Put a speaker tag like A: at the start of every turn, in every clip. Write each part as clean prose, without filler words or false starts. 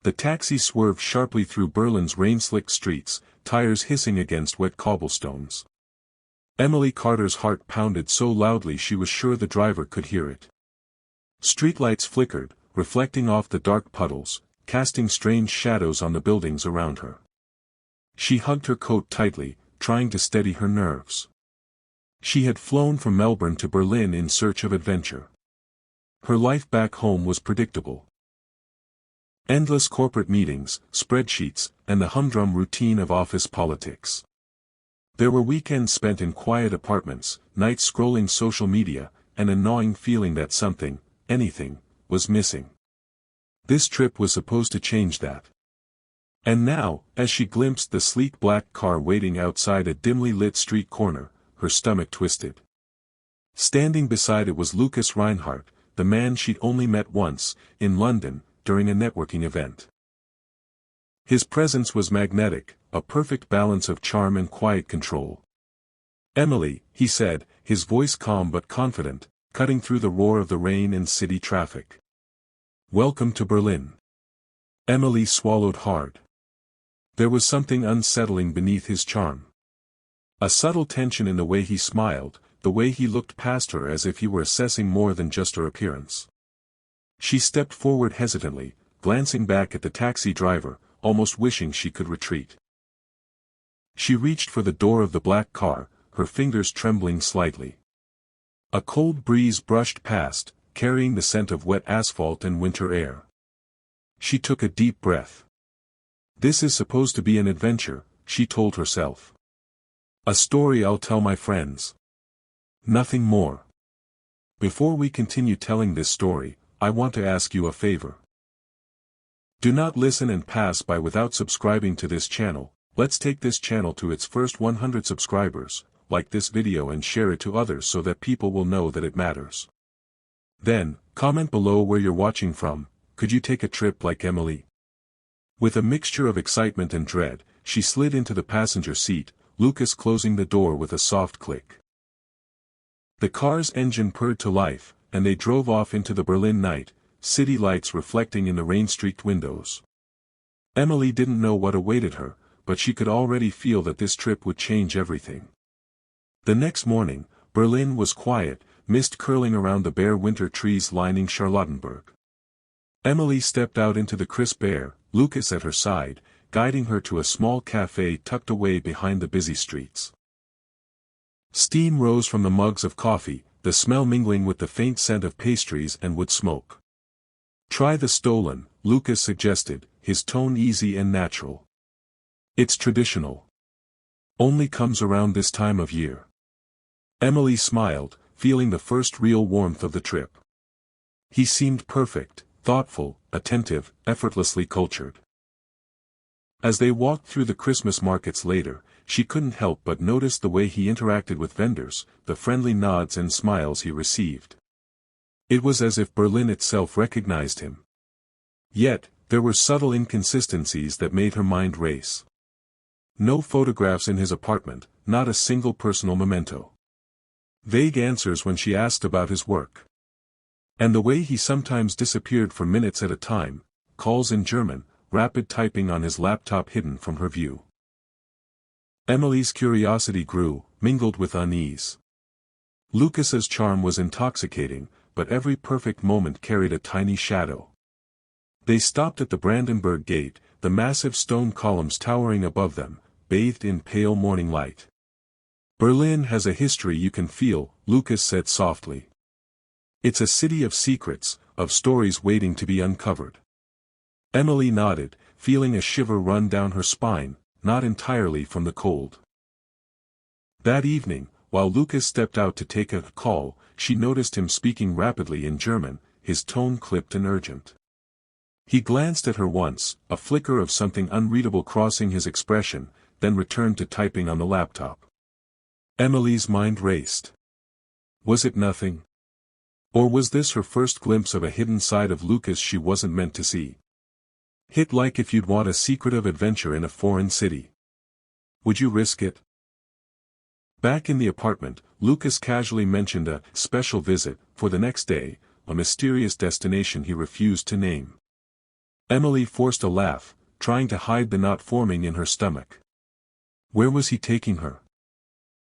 A: The taxi swerved sharply through Berlin's rain-slicked streets, tires hissing against wet cobblestones. Emily Carter's heart pounded so loudly she was sure the driver could hear it. Streetlights flickered, reflecting off the dark puddles, casting strange shadows on the buildings around her. She hugged her coat tightly, trying to steady her nerves. She had flown from Melbourne to Berlin in search of adventure. Her life back home was predictable. Endless corporate meetings, spreadsheets, and the humdrum routine of office politics. There were weekends spent in quiet apartments, nights scrolling social media, and a gnawing feeling that something, anything, was missing. This trip was supposed to change that. And now, as she glimpsed the sleek black car waiting outside a dimly lit street corner, her stomach twisted. Standing beside it was Lucas Reinhardt, the man she'd only met once, in London, during a networking event. His presence was magnetic, a perfect balance of charm and quiet control. "Emily," he said, his voice calm but confident, cutting through the roar of the rain and city traffic. "Welcome to Berlin." Emily swallowed hard. There was something unsettling beneath his charm. A subtle tension in the way he smiled, the way he looked past her as if he were assessing more than just her appearance. She stepped forward hesitantly, glancing back at the taxi driver, almost wishing she could retreat. She reached for the door of the black car, her fingers trembling slightly. A cold breeze brushed past, carrying the scent of wet asphalt and winter air. She took a deep breath. "This is supposed to be an adventure," she told herself. "A story I'll tell my friends. Nothing more. Before we continue telling this story, I want to ask you a favor. Do not listen and pass by without subscribing to this channel. Let's take this channel to its first 100 subscribers, like this video and share it to others so that people will know that it matters. Then, comment below where you're watching from. Could you take a trip like Emily?" With a mixture of excitement and dread, she slid into the passenger seat, Lucas closing the door with a soft click. The car's engine purred to life, and they drove off into the Berlin night, city lights reflecting in the rain-streaked windows. Emily didn't know what awaited her, but she could already feel that this trip would change everything. The next morning, Berlin was quiet, mist curling around the bare winter trees lining Charlottenburg. Emily stepped out into the crisp air, Lucas at her side, guiding her to a small café tucked away behind the busy streets. Steam rose from the mugs of coffee, the smell mingling with the faint scent of pastries and wood smoke. "Try the Stollen," Lucas suggested, his tone easy and natural. "It's traditional. Only comes around this time of year." Emily smiled, feeling the first real warmth of the trip. He seemed perfect, thoughtful, attentive, effortlessly cultured. As they walked through the Christmas markets later, she couldn't help but notice the way he interacted with vendors, the friendly nods and smiles he received. It was as if Berlin itself recognized him. Yet, there were subtle inconsistencies that made her mind race. No photographs in his apartment, not a single personal memento. Vague answers when she asked about his work. And the way he sometimes disappeared for minutes at a time, calls in German, rapid typing on his laptop hidden from her view. Emily's curiosity grew, mingled with unease. Lucas's charm was intoxicating, but every perfect moment carried a tiny shadow. They stopped at the Brandenburg Gate, the massive stone columns towering above them, bathed in pale morning light. "Berlin has a history you can feel," Lucas said softly. "It's a city of secrets, of stories waiting to be uncovered." Emily nodded, feeling a shiver run down her spine, not entirely from the cold. That evening, while Lucas stepped out to take a call, she noticed him speaking rapidly in German, his tone clipped and urgent. He glanced at her once, a flicker of something unreadable crossing his expression, then returned to typing on the laptop. Emily's mind raced. Was it nothing? Or was this her first glimpse of a hidden side of Lucas she wasn't meant to see? Hit like if you'd want a secretive adventure in a foreign city. Would you risk it? Back in the apartment, Lucas casually mentioned a special visit for the next day, a mysterious destination he refused to name. Emily forced a laugh, trying to hide the knot forming in her stomach. Where was he taking her?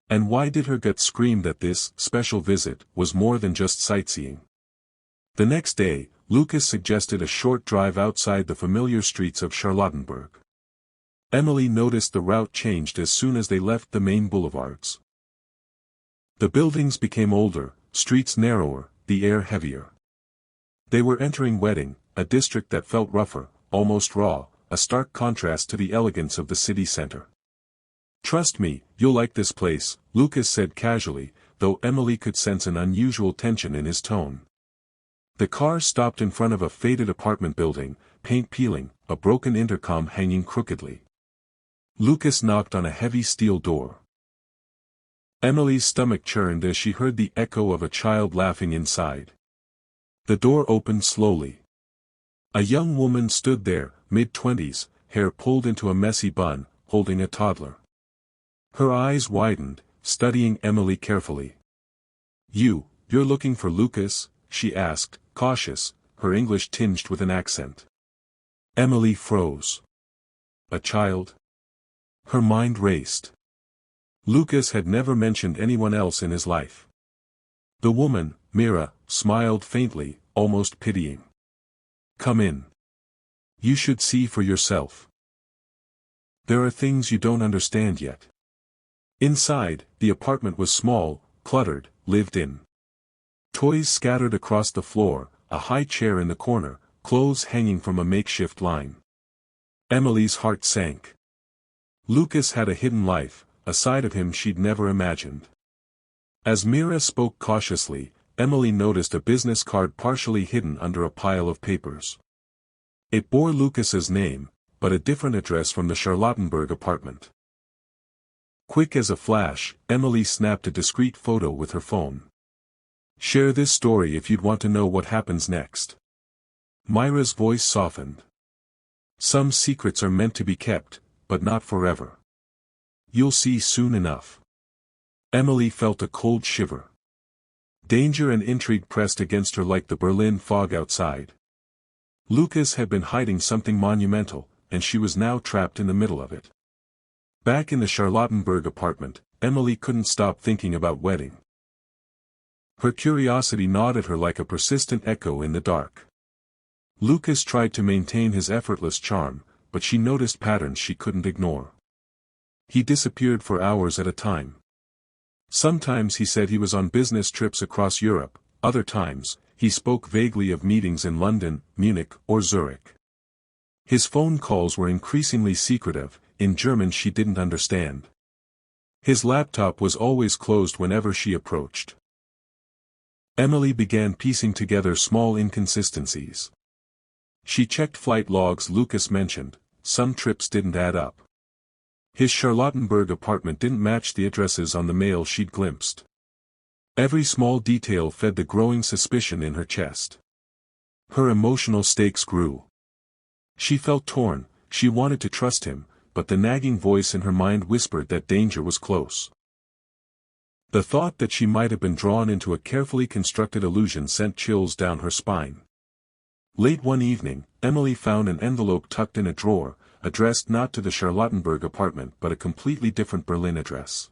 A: And why did her gut scream that this special visit was more than just sightseeing? The next day, Lucas suggested a short drive outside the familiar streets of Charlottenburg. Emily noticed the route changed as soon as they left the main boulevards. The buildings became older, streets narrower, the air heavier. They were entering Wedding, a district that felt rougher, almost raw, a stark contrast to the elegance of the city center. "Trust me, you'll like this place," Lucas said casually, though Emily could sense an unusual tension in his tone. The car stopped in front of a faded apartment building, paint peeling, a broken intercom hanging crookedly. Lucas knocked on a heavy steel door. Emily's stomach churned as she heard the echo of a child laughing inside. The door opened slowly. A young woman stood there, mid-20s, hair pulled into a messy bun, holding a toddler. Her eyes widened, studying Emily carefully. You're looking for Lucas?" she asked, cautious, her English tinged with an accent. Emily froze. A child? Her mind raced. Lucas had never mentioned anyone else in his life. The woman, Mira, smiled faintly, almost pitying. "Come in. You should see for yourself. There are things you don't understand yet." Inside, the apartment was small, cluttered, lived in. Toys scattered across the floor, a high chair in the corner, clothes hanging from a makeshift line. Emily's heart sank. Lucas had a hidden life, a side of him she'd never imagined. As Mira spoke cautiously, Emily noticed a business card partially hidden under a pile of papers. It bore Lucas's name, but a different address from the Charlottenburg apartment. Quick as a flash, Emily snapped a discreet photo with her phone. "Share this story if you'd want to know what happens next." Myra's voice softened. "Some secrets are meant to be kept, but not forever. You'll see soon enough." Emily felt a cold shiver. Danger and intrigue pressed against her like the Berlin fog outside. Lucas had been hiding something monumental, and she was now trapped in the middle of it. Back in the Charlottenburg apartment, Emily couldn't stop thinking about Wedding. Her curiosity gnawed at her like a persistent echo in the dark. Lucas tried to maintain his effortless charm, but she noticed patterns she couldn't ignore. He disappeared for hours at a time. Sometimes he said he was on business trips across Europe, other times, he spoke vaguely of meetings in London, Munich, or Zurich. His phone calls were increasingly secretive, in German she didn't understand. His laptop was always closed whenever she approached. Emily began piecing together small inconsistencies. She checked flight logs Lucas mentioned, some trips didn't add up. His Charlottenburg apartment didn't match the addresses on the mail she'd glimpsed. Every small detail fed the growing suspicion in her chest. Her emotional stakes grew. She felt torn, she wanted to trust him, but the nagging voice in her mind whispered that danger was close. The thought that she might have been drawn into a carefully constructed illusion sent chills down her spine. Late one evening, Emily found an envelope tucked in a drawer, addressed not to the Charlottenburg apartment but a completely different Berlin address.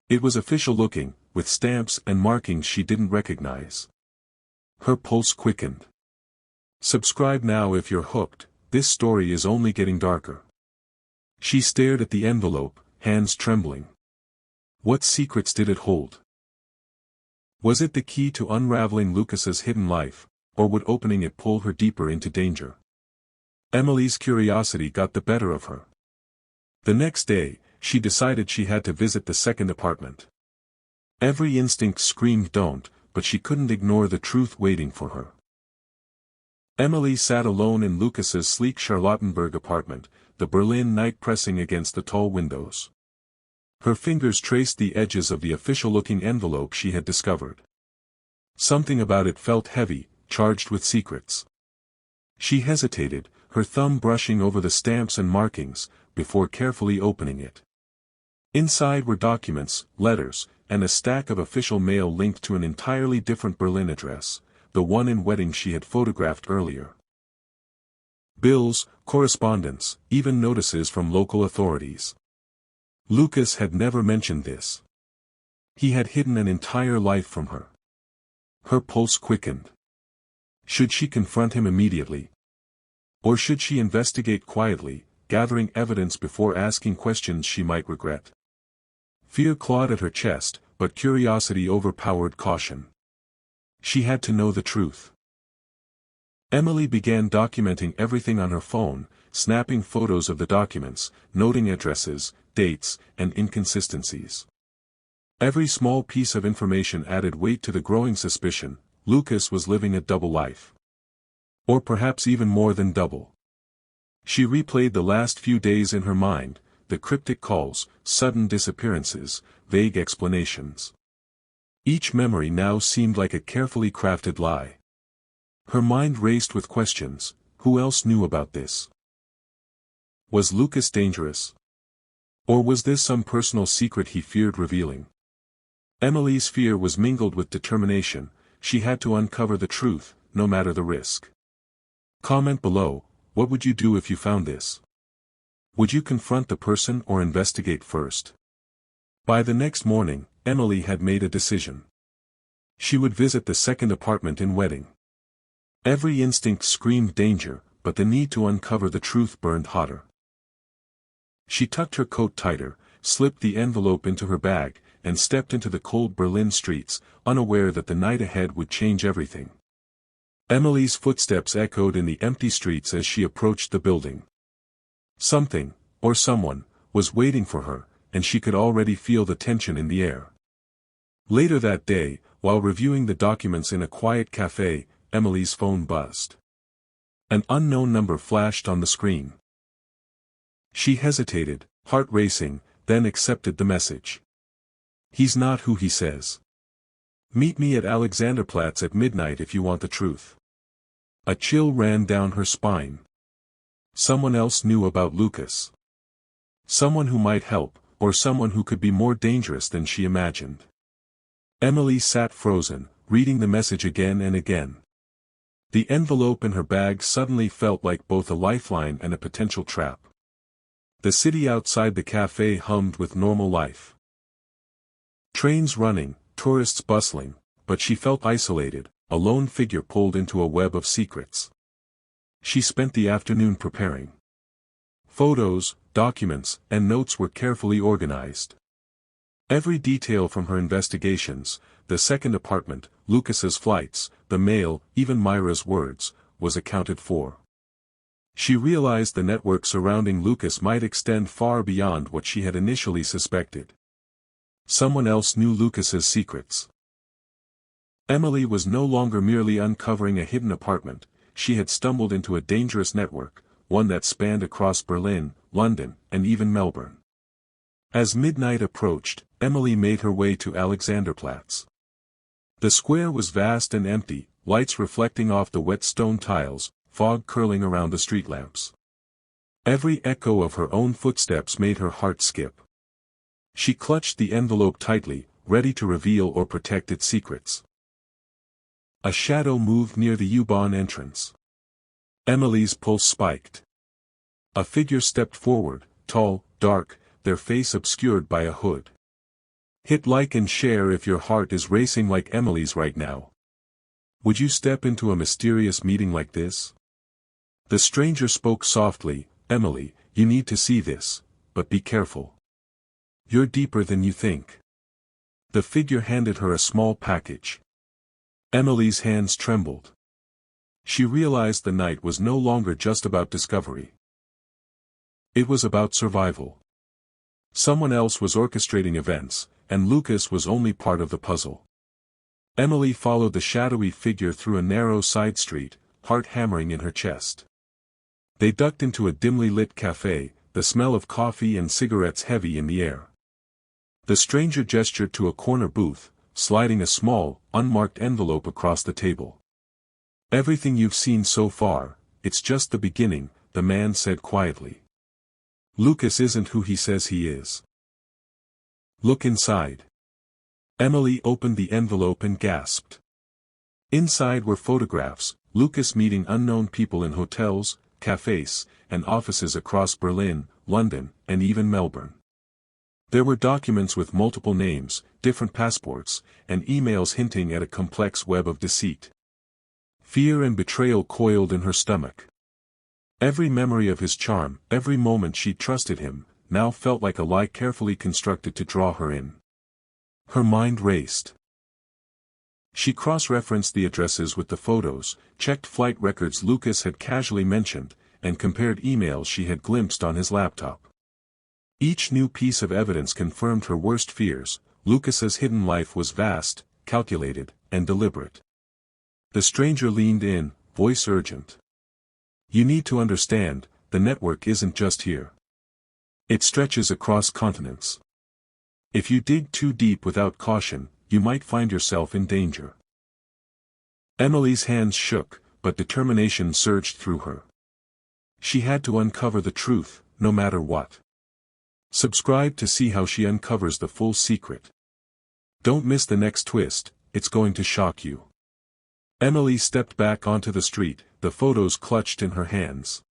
A: It was official-looking, with stamps and markings she didn't recognize. Her pulse quickened. "Subscribe now if you're hooked, this story is only getting darker." She stared at the envelope, hands trembling. What secrets did it hold? Was it the key to unraveling Lucas's hidden life, or would opening it pull her deeper into danger? Emily's curiosity got the better of her. The next day, she decided she had to visit the second apartment. Every instinct screamed don't, but she couldn't ignore the truth waiting for her. Emily sat alone in Lucas's sleek Charlottenburg apartment, the Berlin night pressing against the tall windows. Her fingers traced the edges of the official-looking envelope she had discovered. Something about it felt heavy, charged with secrets. She hesitated, her thumb brushing over the stamps and markings, before carefully opening it. Inside were documents, letters, and a stack of official mail linked to an entirely different Berlin address, the one in Wedding she had photographed earlier. Bills, correspondence, even notices from local authorities. Lucas had never mentioned this. He had hidden an entire life from her. Her pulse quickened. Should she confront him immediately? Or should she investigate quietly, gathering evidence before asking questions she might regret? Fear clawed at her chest, but curiosity overpowered caution. She had to know the truth. Emily began documenting everything on her phone, snapping photos of the documents, noting addresses, dates, and inconsistencies. Every small piece of information added weight to the growing suspicion: Lucas was living a double life. Or perhaps even more than double. She replayed the last few days in her mind, the cryptic calls, sudden disappearances, vague explanations. Each memory now seemed like a carefully crafted lie. Her mind raced with questions: who else knew about this? Was Lucas dangerous? Or was this some personal secret he feared revealing? Emily's fear was mingled with determination. She had to uncover the truth, no matter the risk. Comment below, what would you do if you found this? Would you confront the person or investigate first? By the next morning, Emily had made a decision. She would visit the second apartment in Wedding. Every instinct screamed danger, but the need to uncover the truth burned hotter. She tucked her coat tighter, slipped the envelope into her bag, and stepped into the cold Berlin streets, unaware that the night ahead would change everything. Emily's footsteps echoed in the empty streets as she approached the building. Something, or someone, was waiting for her, and she could already feel the tension in the air. Later that day, while reviewing the documents in a quiet cafe, Emily's phone buzzed. An unknown number flashed on the screen. She hesitated, heart racing, then accepted the message. He's not who he says. Meet me at Alexanderplatz at midnight if you want the truth. A chill ran down her spine. Someone else knew about Lucas. Someone who might help, or someone who could be more dangerous than she imagined. Emily sat frozen, reading the message again and again. The envelope in her bag suddenly felt like both a lifeline and a potential trap. The city outside the cafe hummed with normal life. Trains running, tourists bustling, but she felt isolated, a lone figure pulled into a web of secrets. She spent the afternoon preparing. Photos, documents, and notes were carefully organized. Every detail from her investigations, the second apartment, Lucas's flights, the mail, even Myra's words, was accounted for. She realized the network surrounding Lucas might extend far beyond what she had initially suspected. Someone else knew Lucas's secrets. Emily was no longer merely uncovering a hidden apartment, she had stumbled into a dangerous network, one that spanned across Berlin, London, and even Melbourne. As midnight approached, Emily made her way to Alexanderplatz. The square was vast and empty, lights reflecting off the wet stone tiles, fog curling around the street lamps. Every echo of her own footsteps made her heart skip. She clutched the envelope tightly, ready to reveal or protect its secrets. A shadow moved near the U-Bahn entrance. Emily's pulse spiked. A figure stepped forward, tall, dark, their face obscured by a hood. Hit like and share if your heart is racing like Emily's right now. Would you step into a mysterious meeting like this? The stranger spoke softly, Emily, you need to see this, but be careful. You're deeper than you think. The figure handed her a small package. Emily's hands trembled. She realized the night was no longer just about discovery. It was about survival. Someone else was orchestrating events, and Lucas was only part of the puzzle. Emily followed the shadowy figure through a narrow side street, heart hammering in her chest. They ducked into a dimly lit cafe, the smell of coffee and cigarettes heavy in the air. The stranger gestured to a corner booth, sliding a small, unmarked envelope across the table. Everything you've seen so far, it's just the beginning, the man said quietly. Lucas isn't who he says he is. Look inside. Emily opened the envelope and gasped. Inside were photographs, Lucas meeting unknown people in hotels, cafes, and offices across Berlin, London, and even Melbourne. There were documents with multiple names, different passports, and emails hinting at a complex web of deceit. Fear and betrayal coiled in her stomach. Every memory of his charm, every moment she trusted him, now felt like a lie carefully constructed to draw her in. Her mind raced. She cross-referenced the addresses with the photos, checked flight records Lucas had casually mentioned, and compared emails she had glimpsed on his laptop. Each new piece of evidence confirmed her worst fears. Lucas's hidden life was vast, calculated, and deliberate. The stranger leaned in, voice urgent. "You need to understand, the network isn't just here. It stretches across continents. If you dig too deep without caution, you might find yourself in danger." Emily's hands shook, but determination surged through her. She had to uncover the truth, no matter what. Subscribe to see how she uncovers the full secret. Don't miss the next twist, it's going to shock you. Emily stepped back onto the street, the photos clutched in her hands.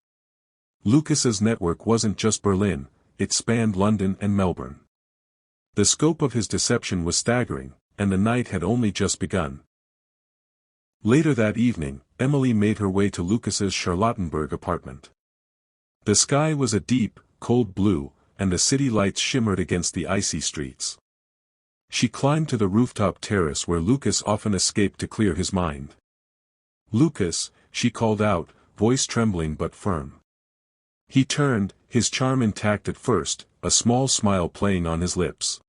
A: Lucas's network wasn't just Berlin, it spanned London and Melbourne. The scope of his deception was staggering, and the night had only just begun. Later that evening, Emily made her way to Lucas's Charlottenburg apartment. The sky was a deep, cold blue, and the city lights shimmered against the icy streets. She climbed to the rooftop terrace where Lucas often escaped to clear his mind. "Lucas," she called out, voice trembling but firm. He turned, his charm intact at first, a small smile playing on his lips.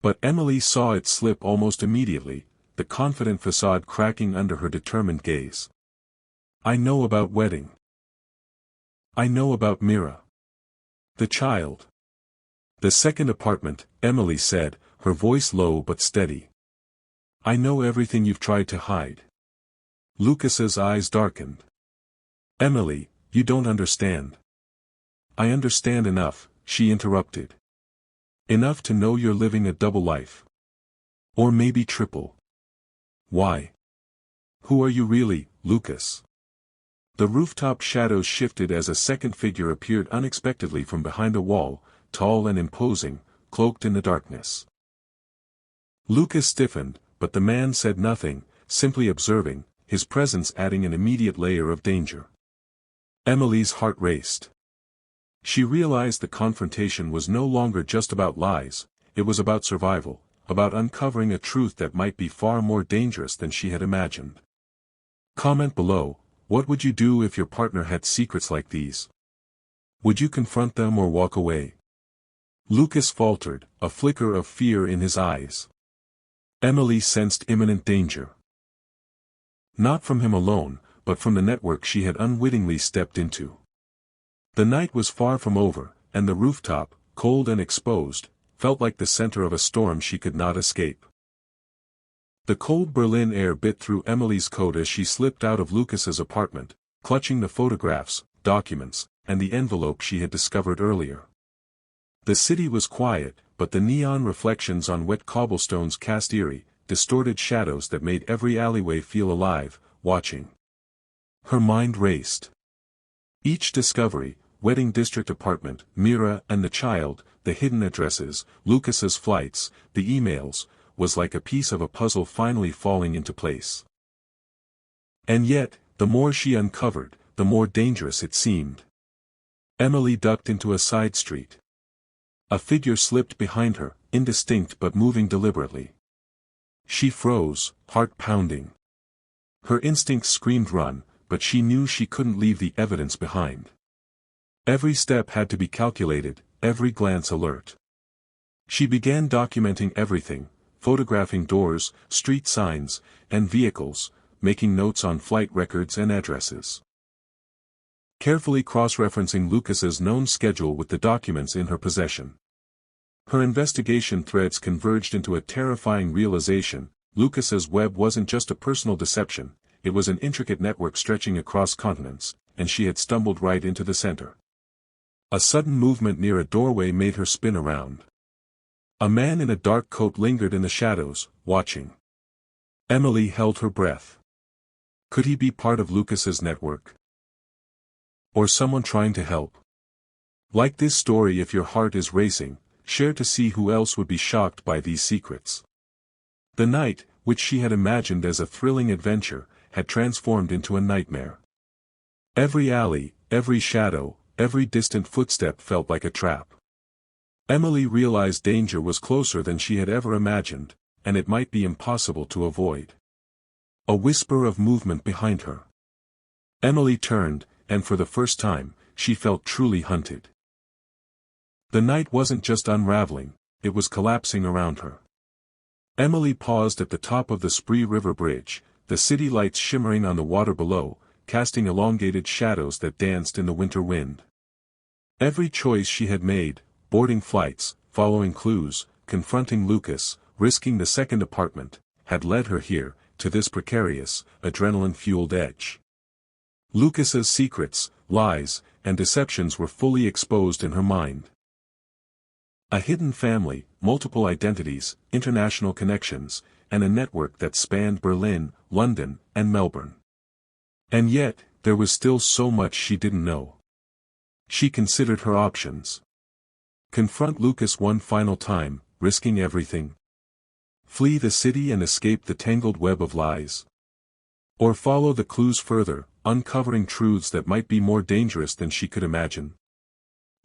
A: But Emily saw it slip almost immediately, the confident facade cracking under her determined gaze. "I know about wedding. I know about Mira. The child." "The second apartment," Emily said, her voice low but steady. "I know everything you've tried to hide." Lucas's eyes darkened. "Emily, you don't understand." "I understand enough," she interrupted. "Enough to know you're living a double life. Or maybe triple." "Why? Who are you really, Lucas?" The rooftop shadows shifted as a second figure appeared unexpectedly from behind a wall, tall and imposing, cloaked in the darkness. Lucas stiffened, but the man said nothing, simply observing, his presence adding an immediate layer of danger. Emily's heart raced. She realized the confrontation was no longer just about lies, it was about survival, about uncovering a truth that might be far more dangerous than she had imagined. Comment below, what would you do if your partner had secrets like these? Would you confront them or walk away? Lucas faltered, a flicker of fear in his eyes. Emily sensed imminent danger. Not from him alone, but from the network she had unwittingly stepped into. The night was far from over, and the rooftop, cold and exposed, felt like the center of a storm she could not escape. The cold Berlin air bit through Emily's coat as she slipped out of Lucas's apartment, clutching the photographs, documents, and the envelope she had discovered earlier. The city was quiet, but the neon reflections on wet cobblestones cast eerie, distorted shadows that made every alleyway feel alive, watching. Her mind raced. Each discovery, wedding district apartment, Mira and the child, the hidden addresses, Lucas's flights, the emails, was like a piece of a puzzle finally falling into place. And yet, the more she uncovered, the more dangerous it seemed. Emily ducked into a side street. A figure slipped behind her, indistinct but moving deliberately. She froze, heart pounding. Her instincts screamed run, but she knew she couldn't leave the evidence behind. Every step had to be calculated, every glance alert. She began documenting everything, photographing doors, street signs, and vehicles, making notes on flight records and addresses. Carefully cross-referencing Lucas's known schedule with the documents in her possession. Her investigation threads converged into a terrifying realization: Lucas's web wasn't just a personal deception, it was an intricate network stretching across continents, and she had stumbled right into the center. A sudden movement near a doorway made her spin around. A man in a dark coat lingered in the shadows, watching. Emily held her breath. Could he be part of Lucas's network? Or someone trying to help? Like this story if your heart is racing, share to see who else would be shocked by these secrets. The night, which she had imagined as a thrilling adventure, had transformed into a nightmare. Every alley, every shadow, every distant footstep felt like a trap. Emily realized danger was closer than she had ever imagined, and it might be impossible to avoid. A whisper of movement behind her. Emily turned, and for the first time, she felt truly hunted. The night wasn't just unraveling, it was collapsing around her. Emily paused at the top of the Spree River Bridge, the city lights shimmering on the water below, casting elongated shadows that danced in the winter wind. Every choice she had made, boarding flights, following clues, confronting Lucas, risking the second apartment, had led her here, to this precarious, adrenaline-fueled edge. Lucas's secrets, lies, and deceptions were fully exposed in her mind. A hidden family, multiple identities, international connections, and a network that spanned Berlin, London, and Melbourne. And yet, there was still so much she didn't know. She considered her options. Confront Lucas one final time, risking everything. Flee the city and escape the tangled web of lies. Or follow the clues further, uncovering truths that might be more dangerous than she could imagine.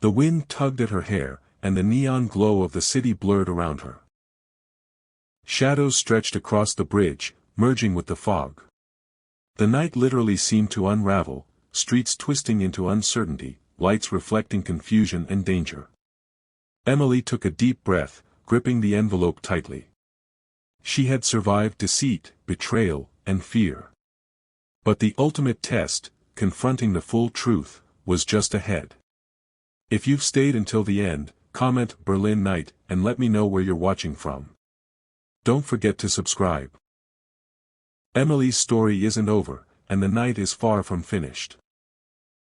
A: The wind tugged at her hair, and the neon glow of the city blurred around her. Shadows stretched across the bridge, merging with the fog. The night literally seemed to unravel, streets twisting into uncertainty, lights reflecting confusion and danger. Emily took a deep breath, gripping the envelope tightly. She had survived deceit, betrayal, and fear. But the ultimate test, confronting the full truth, was just ahead. If you've stayed until the end, comment Berlin Night and let me know where you're watching from. Don't forget to subscribe. Emily's story isn't over, and the night is far from finished.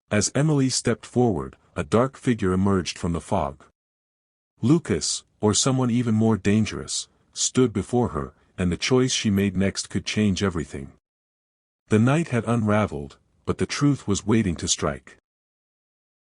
A: As Emily stepped forward, a dark figure emerged from the fog. Lucas, or someone even more dangerous, stood before her, and the choice she made next could change everything. The night had unraveled, but the truth was waiting to strike.